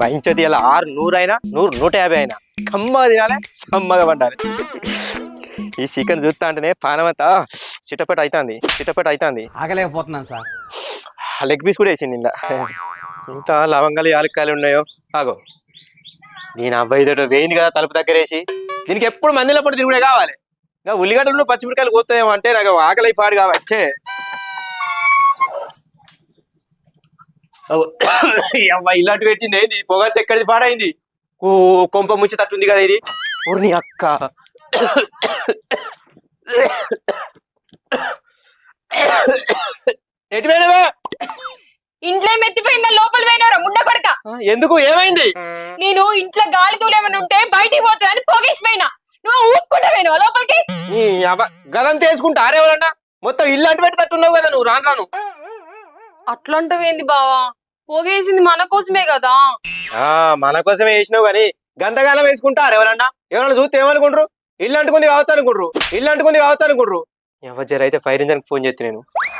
భయించది ఇలా 600 అయినా 100 150 అయినా కమ్మగా తినాలి సమ్మగా పడ్డాలి. ఈ చికెన్ చూస్తా అంటేనే పానమంతా చిట్టపట అవుతుంది. ఆగలేకపోతున్నాను సార్. లెగ్ పీస్ కూడా వేసింది ఇందా. ఇంత లవంగాలు యాలక్కాయలు ఉన్నాయో ఆగో. నేను అబ్బాయి తోట వేయింది కదా తలుపు దగ్గర వేసి. దీనికి ఎప్పుడు మందిలో పడి తిరుగుడే కావాలి. ఇంకా ఉల్లిగడ్డలు పచ్చిమిరకాయలు కోస్తాయేమో అంటే నాకు ఆకలి పాడు కాబట్టి అవ్వ ఇలాంటి పెట్టింది ఏంది పొగంత ఎక్కడిది పాడైంది. కొంప ముంచి తట్టుంది కదా ఇది. ఊరిని అక్క ఎటు పోయినవే? ఇంట్లో మెత్తిపోయిందా లోపల పోయినారా ముండ కొడక. ఎందుకు ఏమైంది? నేను ఇంట్లో గాలి తూలేమని ఉంటే బయటికి పోతుందని పోగేసిపోయినా. నువ్వు ఊపుకుంటా పోయినావు లోపలికి. గదంతా వేసుకుంటా ఆరేవాలన్నా మొత్తం ఇల్లాంటి పెట్టి తట్టున్నావు కదా నువ్వు రాను. అట్లాంటివేంది బావా, పోగేసింది మన కోసమే కదా. మన కోసమే వేసినావు గాని గంతగాలం వేసుకుంటారు ఎవరన్నా. ఎవరన్నా చూస్తే ఏమనుకుంటారు? ఇల్లు అంటుకుంది కావచ్చు అనుకుంటారు. ఎవరు జర అయితే ఫైర్ ఇంజన్ ఫోన్ చేస్తే నేను